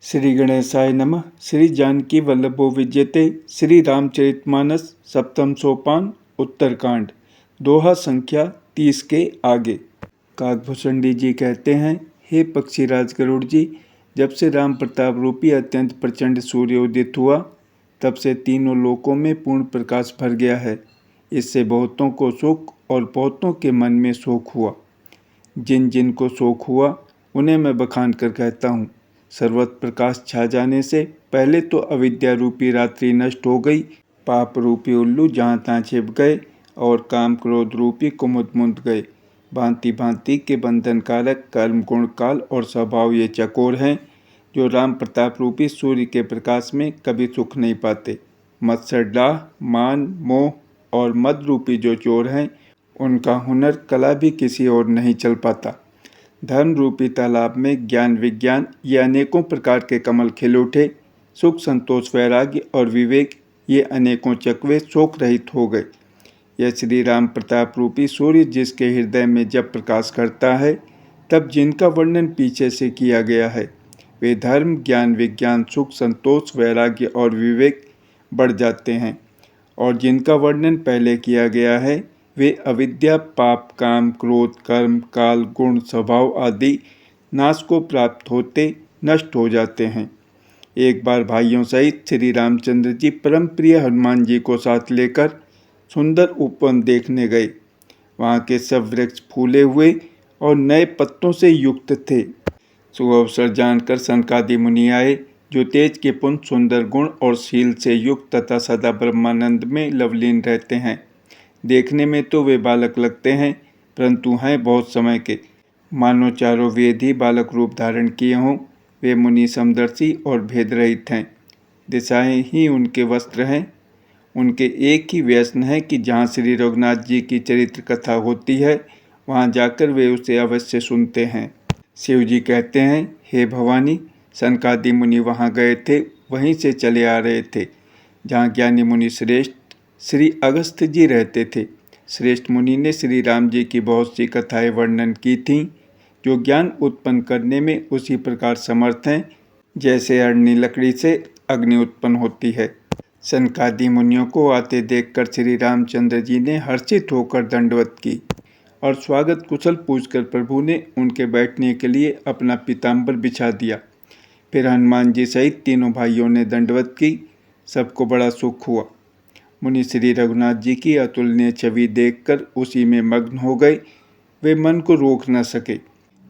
श्री गणेशाय नमः। श्री जानकी वल्लभो विजयते। श्री रामचरितमानस सप्तम सोपान उत्तरकांड। दोहा संख्या 30 के आगे। काकभूषण जी कहते हैं, हे पक्षीराज गरुड़ जी, जब से राम प्रताप रूपी अत्यंत प्रचंड सूर्य उदित हुआ, तब से तीनों लोकों में पूर्ण प्रकाश भर गया है। इससे बहुतों को सुख और बहुतों के मन में शोक हुआ। जिन जिन को शोक हुआ उन्हें मैं बखान कर कहता हूँ। सर्वत्र प्रकाश छा जाने से पहले तो अविद्या रूपी रात्रि नष्ट हो गई। पाप रूपी उल्लू जहाँ तहाँ छिप गए और काम क्रोध रूपी कुमुद मुंद गए। भांति भांति के बंधन कारक कर्म गुण काल और स्वभाव ये चकोर हैं, जो राम प्रताप रूपी सूर्य के प्रकाश में कभी सुख नहीं पाते। मत्सर डाह मान मोह और मद रूपी जो चोर हैं, उनका हुनर कला भी किसी और नहीं चल पाता। धर्म रूपी तालाब में ज्ञान विज्ञान ये अनेकों प्रकार के कमल खिल उठे। सुख संतोष वैराग्य और विवेक ये अनेकों चकवे शोक रहित हो गए। यह श्री राम प्रताप रूपी सूर्य जिसके हृदय में जब प्रकाश करता है, तब जिनका वर्णन पीछे से किया गया है, वे धर्म ज्ञान विज्ञान सुख संतोष वैराग्य और विवेक बढ़ जाते हैं। और जिनका वर्णन पहले किया गया है, वे अविद्या पाप काम क्रोध कर्म काल गुण स्वभाव आदि नाश को प्राप्त होते नष्ट हो जाते हैं। एक बार भाइयों सहित श्री रामचंद्र जी परम प्रिय हनुमान जी को साथ लेकर सुंदर उपवन देखने गए। वहाँ के सब वृक्ष फूले हुए और नए पत्तों से युक्त थे। सुअवसर जानकर सनकादि मुनि आए, जो तेज के पुंज सुंदर गुण और शील से युक्त तथा सदा ब्रह्मानंद में लवलीन रहते हैं। देखने में तो वे बालक लगते हैं, परंतु हैं बहुत समय के, मानो चारों वेद ही बालक रूप धारण किए हों। वे मुनि समदर्शी और भेद रहित हैं। दिशाएं ही उनके वस्त्र हैं। उनके एक ही व्यसन है कि जहाँ श्री रघुनाथ जी की चरित्र कथा होती है, वहाँ जाकर वे उसे अवश्य सुनते हैं। शिव जी कहते हैं, हे भवानी, सनकादि मुनि वहाँ गए थे, वहीं से चले आ रहे थे जहाँ ज्ञानी मुनि श्रेष्ठ श्री अगस्त्य जी रहते थे। श्रेष्ठ मुनि ने श्री राम जी की बहुत सी कथाएं वर्णन की थीं, जो ज्ञान उत्पन्न करने में उसी प्रकार समर्थ हैं जैसे अरणी लकड़ी से अग्नि उत्पन्न होती है। सनकादि मुनियों को आते देखकर श्री रामचंद्र जी ने हर्षित होकर दंडवत की और स्वागत कुशल पूछकर प्रभु ने उनके बैठने के लिए अपना पीताम्बर बिछा दिया। फिर हनुमान जी सहित तीनों भाइयों ने दंडवत की। सबको बड़ा सुख हुआ। मुनि श्री रघुनाथ जी की अतुलनीय छवि देखकर उसी में मग्न हो गए। वे मन को रोक न सके।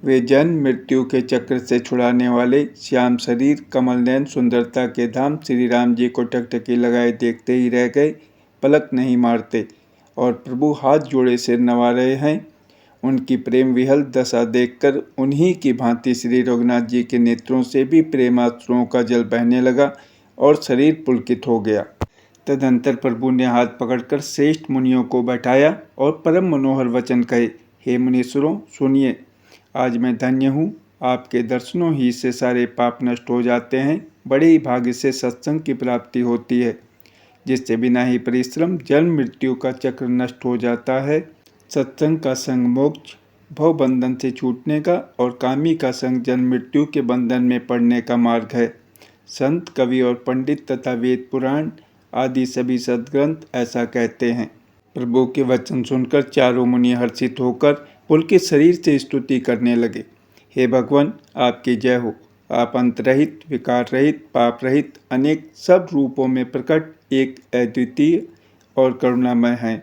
वे जन्म मृत्यु के चक्र से छुड़ाने वाले श्याम शरीर कमल नयन सुंदरता के धाम श्री राम जी को टकटकी लगाए देखते ही रह गए, पलक नहीं मारते। और प्रभु हाथ जोड़े सिर नवा रहे हैं। उनकी प्रेम विहल दशा देखकर उन्हीं की भांति श्री रघुनाथ जी के नेत्रों से भी प्रेमाश्रुओं का जल बहने लगा और शरीर पुलकित हो गया। तदंतर प्रभु ने हाथ पकड़कर श्रेष्ठ मुनियों को बैठाया और परम मनोहर वचन कहे, हे मुनीश्वरों, सुनिए। आज मैं धन्य हूँ। आपके दर्शनों ही से सारे पाप नष्ट हो जाते हैं। बड़े ही भाग्य से सत्संग की प्राप्ति होती है, जिससे बिना ही परिश्रम जन्म मृत्यु का चक्र नष्ट हो जाता है। सत्संग का संग मोक्ष भव बंधन से छूटने का और कामी का संग जन्म मृत्यु के बंधन में पड़ने का मार्ग है। संत कवि और पंडित तथा वेद पुराण आदि सभी सद्ग्रंथ ऐसा कहते हैं। प्रभु के वचन सुनकर चारों मुनि हर्षित होकर पुलकित शरीर से स्तुति करने लगे। हे भगवान, आपकी जय हो। आप अंत रहित विकार रहित पाप रहित अनेक सब रूपों में प्रकट एक अद्वितीय और करुणामय हैं।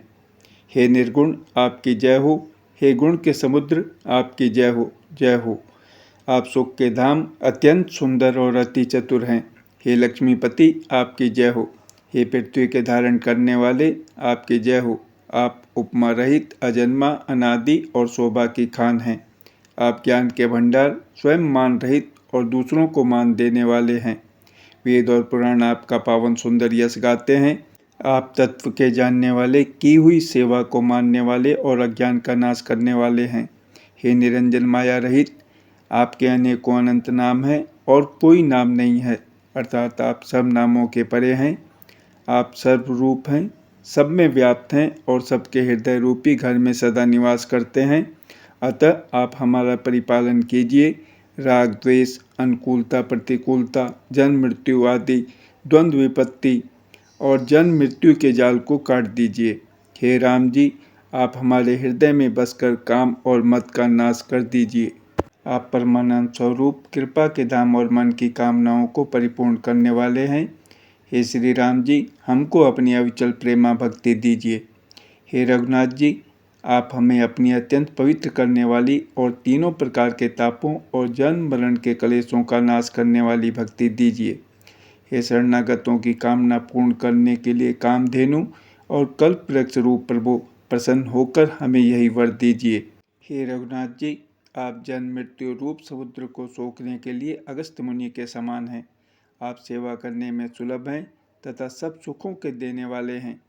हे निर्गुण, आपकी जय हो। हे गुण के समुद्र, आपकी जय हो, जय हो। आप सुख के धाम अत्यंत सुंदर और अति चतुर हैं। हे लक्ष्मीपति, आपकी जय हो। हे पृथ्वी के धारण करने वाले, आपकी जय हो। आप उपमा रहित अजन्मा अनादि और शोभा की खान हैं। आप ज्ञान के भंडार स्वयं मान रहित और दूसरों को मान देने वाले हैं। वेद और पुराण आपका पावन सुंदर यश गाते हैं। आप तत्व के जानने वाले, की हुई सेवा को मानने वाले और अज्ञान का नाश करने वाले हैं। हे निरंजन माया रहित, आपके अनेकों अनंत नाम हैं और कोई नाम नहीं है, अर्थात आप सब नामों के परे हैं। आप सर्वरूप हैं, सब में व्याप्त हैं और सबके हृदय रूपी घर में सदा निवास करते हैं। अतः आप हमारा परिपालन कीजिए। राग द्वेष, अनुकूलता प्रतिकूलता, जन्म मृत्यु आदि द्वंद्व विपत्ति और जन्म मृत्यु के जाल को काट दीजिए। हे राम जी, आप हमारे हृदय में बसकर काम और मत का नाश कर दीजिए। आप परमानंद स्वरूप कृपा के धाम और मन की कामनाओं को परिपूर्ण करने वाले हैं। हे श्री राम जी, हमको अपनी अविचल प्रेमा भक्ति दीजिए। हे रघुनाथ जी, आप हमें अपनी अत्यंत पवित्र करने वाली और तीनों प्रकार के तापों और जन्म मरण के कलेशों का नाश करने वाली भक्ति दीजिए। हे शरणागतों की कामना पूर्ण करने के लिए कामधेनु और कल्प वृक्ष रूप प्रभु प्रसन्न होकर हमें यही वर दीजिए। हे रघुनाथ जी, आप जन्म मृत्यु रूप समुद्र को सोखने के लिए अगस्त्य मुनि के समान हैं। आप सेवा करने में सुलभ हैं तथा सब सुखों के देने वाले हैं।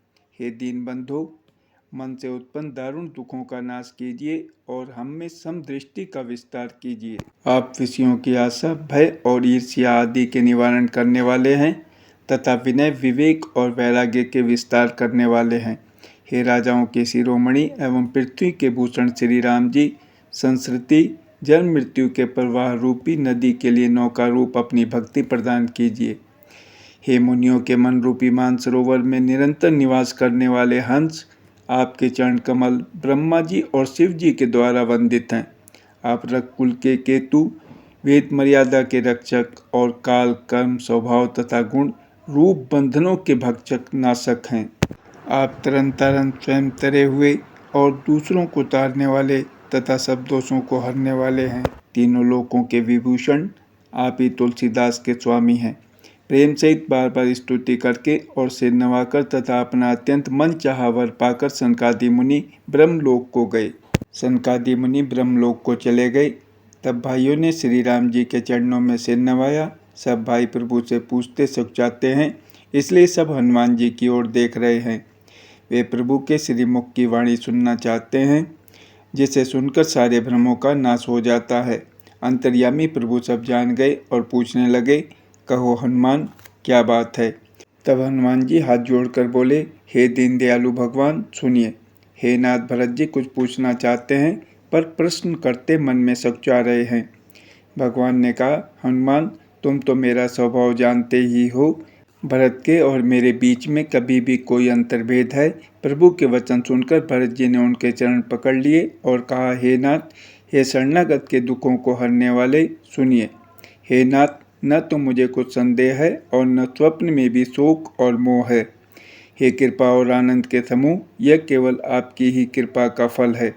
हे दीन बंधु, मन से उत्पन्न दारुण दुखों का नाश कीजिए और हम में समदृष्टि का विस्तार कीजिए। आप विषयों की आशा, भय और ईर्ष्या आदि के निवारण करने वाले हैं तथा विनय, विवेक और वैराग्य के विस्तार करने वाले हैं। हे राजाओं के शिरोमणि एवं पृथ्वी के भूषण श्री राम जी, संस्कृति जन्म मृत्यु के प्रवाह रूपी नदी के लिए नौका रूप अपनी भक्ति प्रदान कीजिए। हे मुनियों के मन रूपी मानसरोवर में निरंतर निवास करने वाले हंस, आपके चरण कमल ब्रह्मा जी और शिव जी के द्वारा वंदित हैं। आप रघुकुल के केतु, वेद मर्यादा के रक्षक और काल कर्म स्वभाव तथा गुण रूप बंधनों के भक्षक नाशक हैं। आप तरन तारण स्वयं तरे हुए और दूसरों को तारने वाले तथा सब दोषों को हरने वाले हैं। तीनों लोकों के विभूषण आप ही तुलसीदास के स्वामी हैं। प्रेम सहित बार बार स्तुति करके और सिर नवाकर तथा अपना अत्यंत मन चाहा वर पाकर सनकादि मुनि ब्रह्मलोक को गए। सनकादि मुनि ब्रह्मलोक को चले गए। तब भाइयों ने श्री राम जी के चरणों में सिर नवाया। सब भाई प्रभु से पूछते सुख चाहते हैं, इसलिए सब हनुमान जी की ओर देख रहे हैं। वे प्रभु के श्रीमुख की वाणी सुनना चाहते हैं, जिसे सुनकर सारे भ्रमों का नाश हो जाता है। अंतर्यामी प्रभु सब जान गए और पूछने लगे, कहो हनुमान, क्या बात है। तब हनुमान जी हाथ जोड़कर बोले, हे दीन दयालु भगवान, सुनिए। हे नाथ भरत जी कुछ पूछना चाहते हैं, पर प्रश्न करते मन में सकुचा रहे हैं। भगवान ने कहा, हनुमान, तुम तो मेरा स्वभाव जानते ही हो। भरत के और मेरे बीच में कभी भी कोई अंतर्भेद है। प्रभु के वचन सुनकर भरत जी ने उनके चरण पकड़ लिए और कहा, हे नाथ, हे शरणागत के दुखों को हरने वाले, सुनिए। हे नाथ, न तो मुझे कुछ संदेह है और न स्वप्न में भी शोक और मोह है। हे कृपा और आनंद के समूह, यह केवल आपकी ही कृपा का फल है।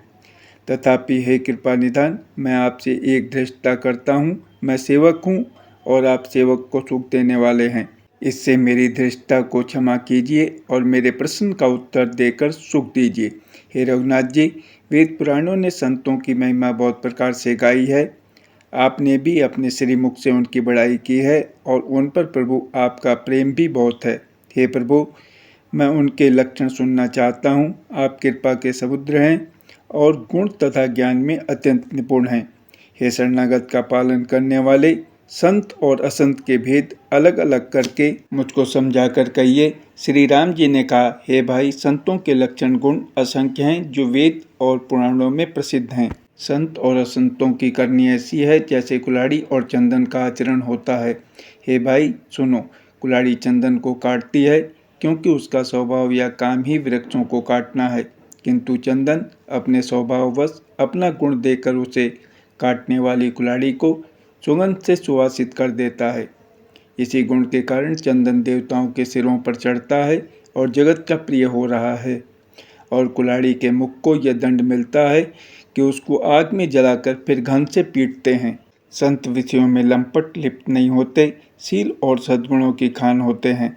तथापि हे कृपा निधान, मैं आपसे एक धृष्टता करता हूँ। मैं सेवक हूँ और आप सेवक को सुख देने वाले हैं। इससे मेरी धृष्टता को क्षमा कीजिए और मेरे प्रश्न का उत्तर देकर सुख दीजिए। हे रघुनाथ जी, वेद पुराणों ने संतों की महिमा बहुत प्रकार से गाई है। आपने भी अपने श्रीमुख से उनकी बड़ाई की है और उन पर प्रभु आपका प्रेम भी बहुत है। हे प्रभु, मैं उनके लक्षण सुनना चाहता हूँ। आप कृपा के समुद्र हैं और गुण तथा ज्ञान में अत्यंत निपुण हैं। हे शरणागत का पालन करने वाले, संत और असंत के भेद अलग अलग करके मुझको समझा कर कहिए। श्री राम जी ने कहा, हे भाई, संतों के लक्षण गुण असंख्य हैं जो वेद और पुराणों में प्रसिद्ध हैं। संत और असंतों की करनी ऐसी है जैसे कुल्हाड़ी और चंदन का आचरण होता है। हे भाई सुनो, कुल्हाड़ी चंदन को काटती है क्योंकि उसका स्वभाव या काम ही वृक्षों को काटना है, किंतु चंदन अपने स्वभाववश अपना गुण देकर उसे काटने वाली कुल्हाड़ी को सुगंध से सुवासित कर देता है। इसी गुण के कारण चंदन देवताओं के सिरों पर चढ़ता है और जगत का प्रिय हो रहा है। और कुल्हाड़ी के मुख को यह दंड मिलता है कि उसको आग में जलाकर फिर घन से पीटते हैं। संत विषयों में लंपट लिप्त नहीं होते, शील और सद्गुणों की खान होते हैं।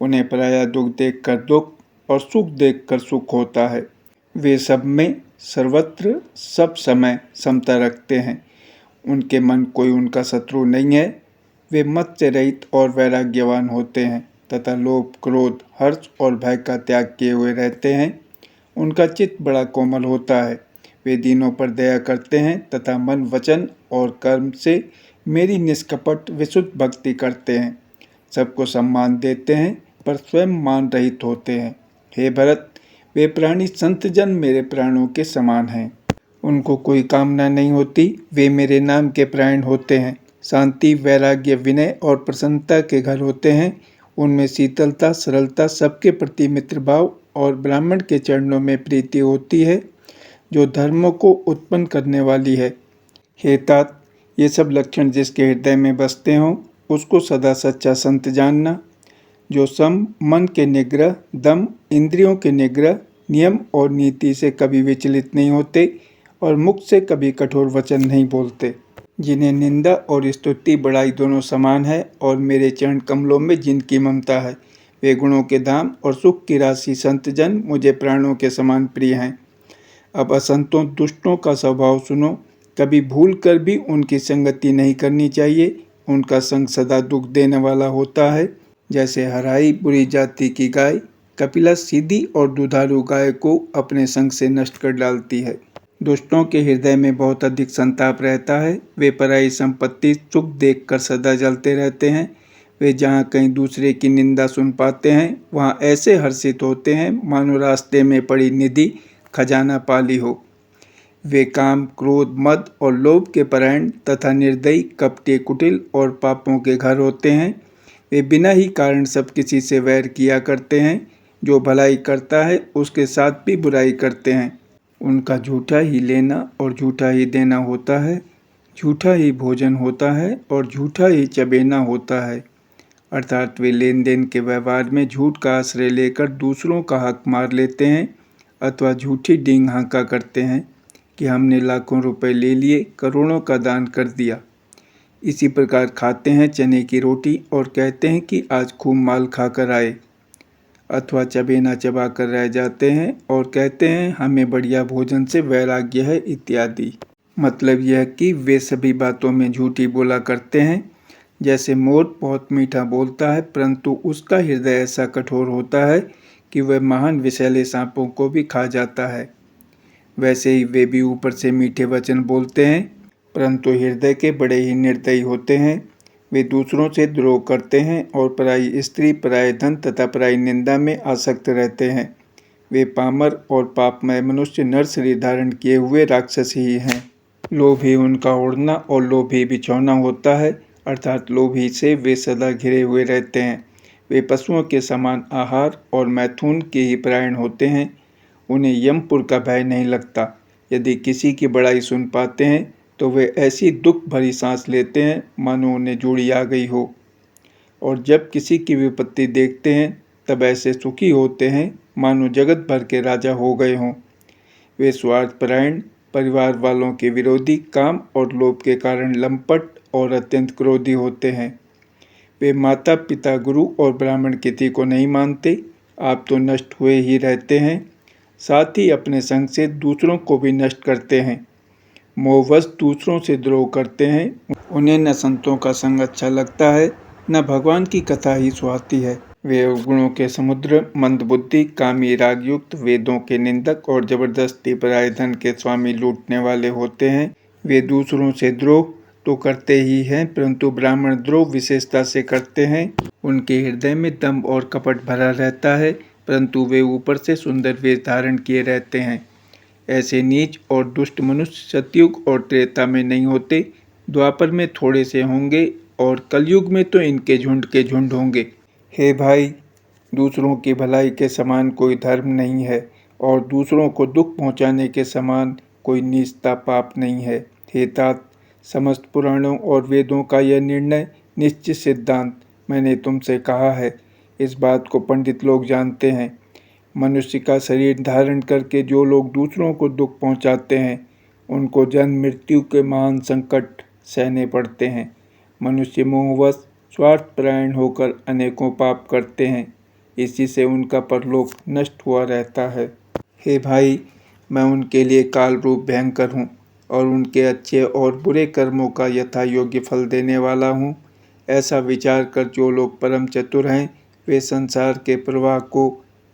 उन्हें पराया दुख देखकर दुख और सुख देखकर सुख होता है। वे सब में सर्वत्र सब समय समता रखते हैं। उनके मन कोई उनका शत्रु नहीं है। वे मत से रहित और वैराग्यवान होते हैं तथा लोभ, क्रोध, हर्ष और भय का त्याग किए हुए रहते हैं। उनका चित्त बड़ा कोमल होता है। वे दीनों पर दया करते हैं तथा मन, वचन और कर्म से मेरी निष्कपट विशुद्ध भक्ति करते हैं। सबको सम्मान देते हैं पर स्वयं मान रहित होते हैं। हे भरत, वे प्राणी संतजन मेरे प्राणों के समान हैं। उनको कोई कामना नहीं होती, वे मेरे नाम के प्राण होते हैं। शांति, वैराग्य, विनय और प्रसन्नता के घर होते हैं। उनमें शीतलता, सरलता, सबके प्रति मित्रभाव और ब्राह्मण के चरणों में प्रीति होती है, जो धर्मों को उत्पन्न करने वाली है। हे तात, ये सब लक्षण जिसके हृदय में बसते हों, उसको सदा सच्चा संत जानना, जो सम, मन के निग्रह, दम, इंद्रियों के निग्रह, नियम और नीति से कभी विचलित नहीं होते और मुख से कभी कठोर वचन नहीं बोलते, जिन्हें निंदा और स्तुति बड़ाई दोनों समान है और मेरे चरण कमलों में जिनकी ममता है, वे गुणों के धाम और सुख की राशि संत जन मुझे प्राणों के समान प्रिय हैं। अब असंतों, दुष्टों का स्वभाव सुनो। कभी भूल कर भी उनकी संगति नहीं करनी चाहिए। उनका संग सदा दुख देने वाला होता है। जैसे हराई बुरी जाति की गाय, कपिला सीधी और दुधारू गाय को अपने संग से नष्ट कर डालती है। दुष्टों के हृदय में बहुत अधिक संताप रहता है। वे पराई संपत्ति सुख देखकर सदा जलते रहते हैं। वे जहाँ कहीं दूसरे की निंदा सुन पाते हैं, वहाँ ऐसे हर्षित होते हैं मानो रास्ते में पड़ी निधि खजाना पाली हो। वे काम, क्रोध, मद और लोभ के परायण तथा निर्दयी, कपटी, कुटिल और पापों के घर होते हैं। वे बिना ही कारण सब किसी से वैर किया करते हैं। जो भलाई करता है उसके साथ भी बुराई करते हैं। उनका झूठा ही लेना और झूठा ही देना होता है, झूठा ही भोजन होता है और झूठा ही चबेना होता है। अर्थात वे लेन देन के व्यवहार में झूठ का आश्रय लेकर दूसरों का हक मार लेते हैं अथवा झूठी डींग हाँका करते हैं कि हमने लाखों रुपए ले लिए, करोड़ों का दान कर दिया। इसी प्रकार खाते हैं चने की रोटी और कहते हैं कि आज खूब माल खाकर आए, अथवा चबेना चबा कर रह जाते हैं और कहते हैं हमें बढ़िया भोजन से वैराग्य है इत्यादि। मतलब यह कि वे सभी बातों में झूठी बोला करते हैं। जैसे मोर बहुत मीठा बोलता है, परंतु उसका हृदय ऐसा कठोर होता है कि वह महान विषैले सांपों को भी खा जाता है, वैसे ही वे भी ऊपर से मीठे वचन बोलते हैं, परंतु हृदय के बड़े ही निर्दयी होते हैं। वे दूसरों से द्रोह करते हैं और पराई स्त्री, पराये धन तथा पराई निंदा में आसक्त रहते हैं। वे पामर और पापमय मनुष्य नर शरीर धारण किए हुए राक्षस ही हैं। लोभ ही उनका ओढ़ना और लोभ ही बिछौना होता है, अर्थात लोभ ही से वे सदा घिरे हुए रहते हैं। वे पशुओं के समान आहार और मैथुन के ही परायण होते हैं। उन्हें यमपुर का भय नहीं लगता। यदि किसी की बड़ाई सुन पाते हैं तो वे ऐसी दुख भरी सांस लेते हैं मानो उन्हें जूड़ी आ गई हो, और जब किसी की विपत्ति देखते हैं तब ऐसे सुखी होते हैं मानो जगत भर के राजा हो गए हों। वे स्वार्थपरायण, परिवार वालों के विरोधी, काम और लोभ के कारण लंपट और अत्यंत क्रोधी होते हैं। वे माता पिता, गुरु और ब्राह्मण किसी को नहीं मानते। आप तो नष्ट हुए ही रहते हैं, साथ ही अपने संग से दूसरों को भी नष्ट करते हैं। मोहवश दूसरों से द्रोह करते हैं। उन्हें न संतों का संग अच्छा लगता है, न भगवान की कथा ही सुहाती है। वे गुणों के समुद्र, मंदबुद्धि, कामी, रागयुक्त, वेदों के निंदक और जबरदस्ती पराये धन के स्वामी लूटने वाले होते हैं। वे दूसरों से द्रोह तो करते ही हैं, परंतु ब्राह्मण द्रोह विशेषता से करते हैं। उनके हृदय में दंभ और कपट भरा रहता है, परंतु वे ऊपर से सुंदर वेश धारण किए रहते हैं। ऐसे नीच और दुष्ट मनुष्य सतयुग और त्रेता में नहीं होते, द्वापर में थोड़े से होंगे और कलयुग में तो इनके झुंड के झुंड होंगे। हे भाई, दूसरों की भलाई के समान कोई धर्म नहीं है और दूसरों को दुख पहुंचाने के समान कोई नीचता पाप नहीं है। हे तात, समस्त पुराणों और वेदों का यह निर्णय निश्चित सिद्धांत मैंने तुमसे कहा है। इस बात को पंडित लोग जानते हैं। मनुष्य का शरीर धारण करके जो लोग दूसरों को दुख पहुंचाते हैं, उनको जन्म मृत्यु के महान संकट सहने पड़ते हैं। मनुष्य मोहवश स्वार्थपरायण होकर अनेकों पाप करते हैं, इसी से उनका परलोक नष्ट हुआ रहता है। हे भाई, मैं उनके लिए काल रूप भयंकर हूँ और उनके अच्छे और बुरे कर्मों का यथा योग्य फल देने वाला हूँ। ऐसा विचार कर जो लोग परम चतुर हैं, वे संसार के प्रवाह को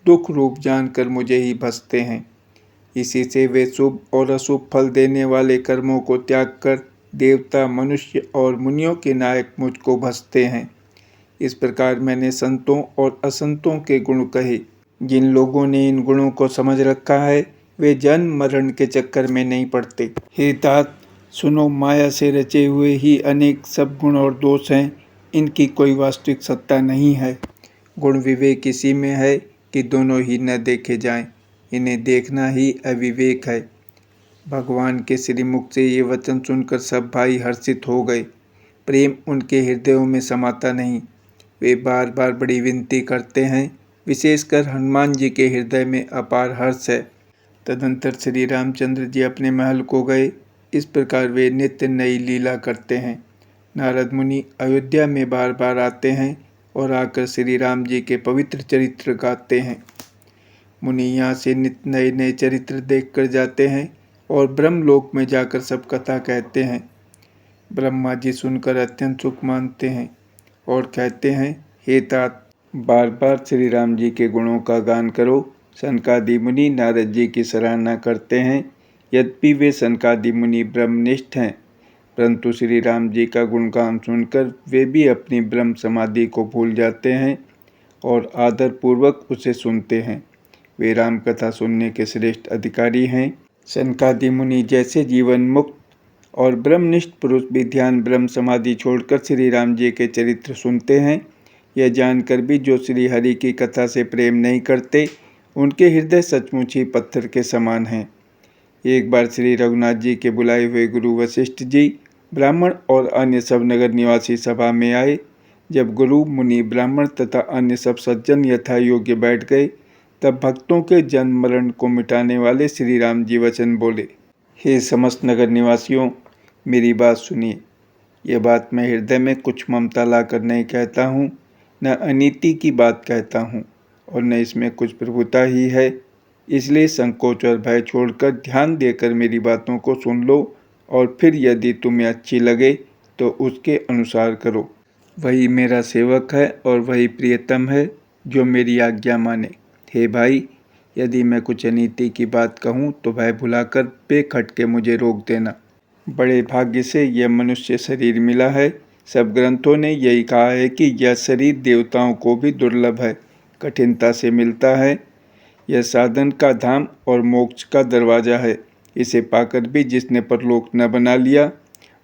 दुख रूप जानकर मुझे ही भसते हैं। इसी से वे शुभ और अशुभ फल देने वाले कर्मों को त्याग कर देवता, मनुष्य और मुनियों के नायक मुझको भसते हैं। इस प्रकार मैंने संतों और असंतों के गुण कहे। जिन लोगों ने इन गुणों को समझ रखा है, वे जन्म मरण के चक्कर में नहीं पड़ते। हे तात, सुनो, माया से रचे हुए ही अनेक सब गुण और दोष हैं, इनकी कोई वास्तविक सत्ता नहीं है। गुण विवेक इसी में है कि दोनों ही न देखे जाएं, इन्हें देखना ही अविवेक है। भगवान के श्रीमुख से ये वचन सुनकर सब भाई हर्षित हो गए। प्रेम उनके हृदयों में समाता नहीं। वे बार बार बड़ी विनती करते हैं। विशेषकर हनुमान जी के हृदय में अपार हर्ष है। तदंतर श्री रामचंद्र जी अपने महल को गए। इस प्रकार वे नित्य नई लीला करते हैं। नारद मुनि अयोध्या में बार बार आते हैं और आकर श्री राम जी के पवित्र चरित्र गाते हैं। मुनि यहाँ से नित्य नए नए चरित्र देखकर जाते हैं और ब्रह्मलोक में जाकर सब कथा कहते हैं। ब्रह्मा जी सुनकर अत्यंत सुख मानते हैं और कहते हैं, हे तात, बार बार श्री राम जी के गुणों का गान करो। सनकादि मुनि नारद जी की सराहना करते हैं। यद्यपि वे सनकादि मुनि ब्रह्मनिष्ठ हैं, परंतु श्री राम जी का गुणगान सुनकर वे भी अपनी ब्रह्म समाधि को भूल जाते हैं और आदरपूर्वक उसे सुनते हैं। वे राम कथा सुनने के श्रेष्ठ अधिकारी हैं। सनकादि मुनि जैसे जीवन मुक्त और ब्रह्मनिष्ठ पुरुष भी ध्यान ब्रह्म समाधि छोड़कर श्री राम जी के चरित्र सुनते हैं। यह जानकर भी जो श्री हरि की कथा से प्रेम नहीं करते, उनके हृदय सचमुच ही पत्थर के समान हैं। एक बार श्री रघुनाथ जी के बुलाए हुए गुरु वशिष्ठ जी ब्राह्मण और अन्य सब नगर निवासी सभा में आए। जब गुरु, मुनि, ब्राह्मण तथा अन्य सब सज्जन यथा योग्य बैठ गए, तब भक्तों के जन्म मरण को मिटाने वाले श्री राम जी वचन बोले। हे समस्त नगर निवासियों, मेरी बात सुनिए। यह बात मैं हृदय में कुछ ममता लाकर नहीं कहता हूँ, न अनीति की बात कहता हूँ और न इसमें कुछ प्रभुता ही है। इसलिए संकोच और भय छोड़कर ध्यान देकर मेरी बातों को सुन लो और फिर यदि तुम्हें अच्छी लगे तो उसके अनुसार करो। वही मेरा सेवक है और वही प्रियतम है जो मेरी आज्ञा माने। हे भाई, यदि मैं कुछ अनीति की बात कहूँ तो भय भुलाकर बेखटके मुझे रोक देना। बड़े भाग्य से यह मनुष्य शरीर मिला है। सब ग्रंथों ने यही कहा है कि यह शरीर देवताओं को भी दुर्लभ है, कठिनता से मिलता है। यह साधन का धाम और मोक्ष का दरवाज़ा है। इसे पाकर भी जिसने परलोक न बना लिया,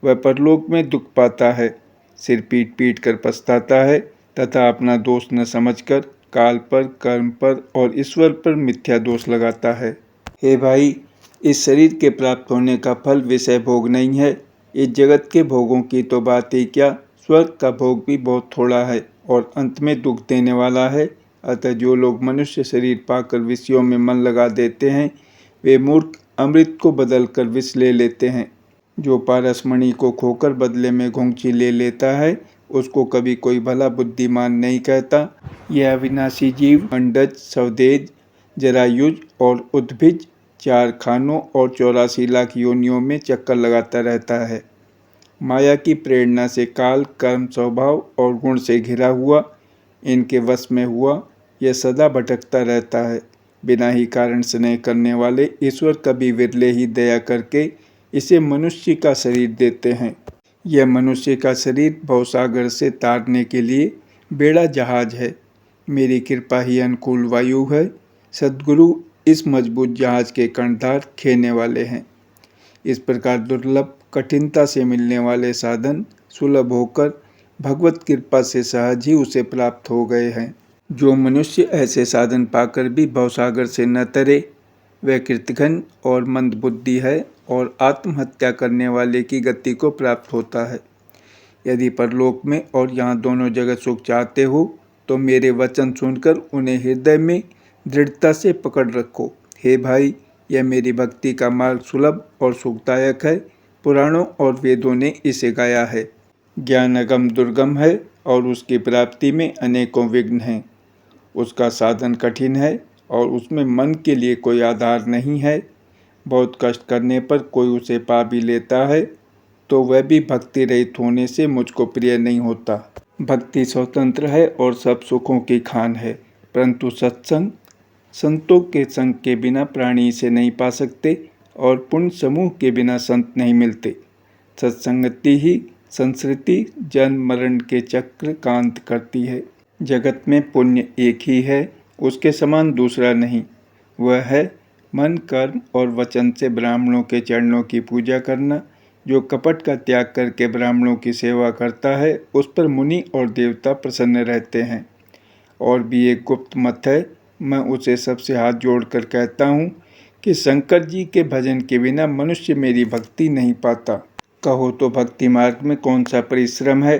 वह परलोक में दुख पाता है, सिर पीट पीट कर पछताता है तथा अपना दोष न समझकर काल पर, कर्म पर और ईश्वर पर मिथ्या दोष लगाता है। हे भाई, इस शरीर के प्राप्त होने का फल विषय भोग नहीं है। इस जगत के भोगों की तो बात ही क्या, स्वर्ग का भोग भी बहुत थोड़ा है और अंत में दुख देने वाला है। अतः जो लोग मनुष्य शरीर पाकर विषयों में मन लगा देते हैं, वे मूर्ख अमृत को बदल कर विष ले लेते हैं। जो पारसमणि को खोकर बदले में घुंघची ले लेता है, उसको कभी कोई भला बुद्धिमान नहीं कहता। यह अविनाशी जीव अंडज, स्वदेज, जरायुज और उद्भिज 4 खानों और 84 लाख योनियों में चक्कर लगाता रहता है। माया की प्रेरणा से काल, कर्म, स्वभाव और गुण से घिरा हुआ, इनके वश में हुआ, यह सदा भटकता रहता है। बिना ही कारण स्नेह करने वाले ईश्वर कभी विरले ही दया करके इसे मनुष्य का शरीर देते हैं। यह मनुष्य का शरीर भवसागर से तारने के लिए बेड़ा जहाज है। मेरी कृपा ही अनुकूल वायु है। सद्गुरु इस मजबूत जहाज के कर्णधार खेने वाले हैं। इस प्रकार दुर्लभ, कठिनता से मिलने वाले साधन सुलभ होकर भगवत कृपा से सहज ही उसे प्राप्त हो गए हैं। जो मनुष्य ऐसे साधन पाकर भी भवसागर से न तरे, वह कृतघ्न और मंदबुद्धि है और आत्महत्या करने वाले की गति को प्राप्त होता है। यदि परलोक में और यहाँ दोनों जगह सुख चाहते हो तो मेरे वचन सुनकर उन्हें हृदय में दृढ़ता से पकड़ रखो। हे भाई, यह मेरी भक्ति का मार्ग सुलभ और सुखदायक है। पुराणों और वेदों ने इसे गाया है। ज्ञान अगम दुर्गम है और उसकी प्राप्ति में अनेकों विघ्न हैं। उसका साधन कठिन है और उसमें मन के लिए कोई आधार नहीं है। बहुत कष्ट करने पर कोई उसे पा भी लेता है तो वह भी भक्ति रहित होने से मुझको प्रिय नहीं होता। भक्ति स्वतंत्र है और सब सुखों की खान है, परंतु सत्संग, संतों के संग के बिना प्राणी इसे नहीं पा सकते और पुण्य समूह के बिना संत नहीं मिलते। सत्संगति ही संस्कृति जन्म मरण के चक्र कांत करती है। जगत में पुण्य एक ही है, उसके समान दूसरा नहीं। वह है मन, कर्म और वचन से ब्राह्मणों के चरणों की पूजा करना। जो कपट का त्याग करके ब्राह्मणों की सेवा करता है उस पर मुनि और देवता प्रसन्न रहते हैं। और भी एक गुप्त मत है, मैं उसे सबसे हाथ जोड़कर कहता हूँ कि शंकर जी के भजन के बिना मनुष्य मेरी भक्ति नहीं पाता। कहो तो भक्ति मार्ग में कौन सा परिश्रम है।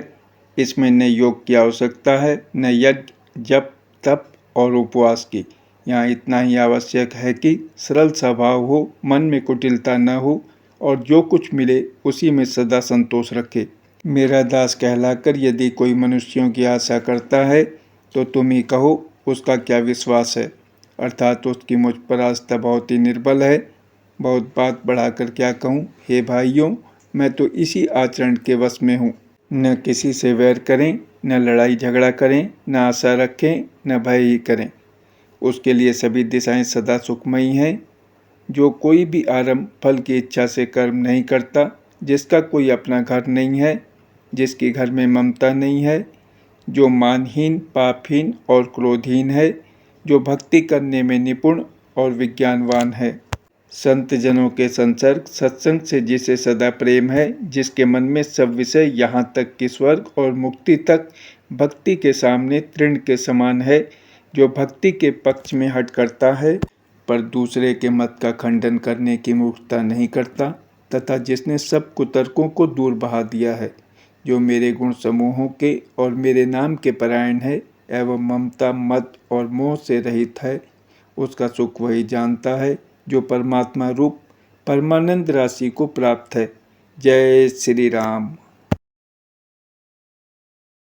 इसमें न योग की आवश्यकता है, न यज्ञ, जप, तप और उपवास की। यहाँ इतना ही आवश्यक है कि सरल स्वभाव हो, मन में कुटिलता न हो और जो कुछ मिले उसी में सदा संतोष रखे। मेरा दास कहलाकर यदि कोई मनुष्यों की आशा करता है तो तुम ही कहो उसका क्या विश्वास है, अर्थात उसकी मुझ पर आस्था बहुत ही निर्बल है। बहुत बात बढ़ाकर क्या कहूँ, हे भाइयों, मैं तो इसी आचरण के वश में हूँ। न किसी से वैर करें, न लड़ाई झगड़ा करें, न आशा रखें, न भय ही करें। उसके लिए सभी दिशाएं सदा सुखमयी हैं। जो कोई भी आरंभ फल की इच्छा से कर्म नहीं करता, जिसका कोई अपना घर नहीं है, जिसके घर में ममता नहीं है, जो मानहीन, पापहीन और क्रोधहीन है, जो भक्ति करने में निपुण और विज्ञानवान है। संत जनों के संसर्ग सत्संग से जिसे सदा प्रेम है, जिसके मन में सब विषय यहाँ तक कि स्वर्ग और मुक्ति तक भक्ति के सामने तृण के समान है, जो भक्ति के पक्ष में हट करता है पर दूसरे के मत का खंडन करने की मूर्खता नहीं करता, तथा जिसने सब कुतर्कों को दूर बहा दिया है, जो मेरे गुण समूहों के और मेरे नाम के परायण है एवं ममता, मद और मोह से रहित है, उसका सुख वही जानता है जो परमात्मा रूप परमानंद राशि को प्राप्त है। जय श्री राम।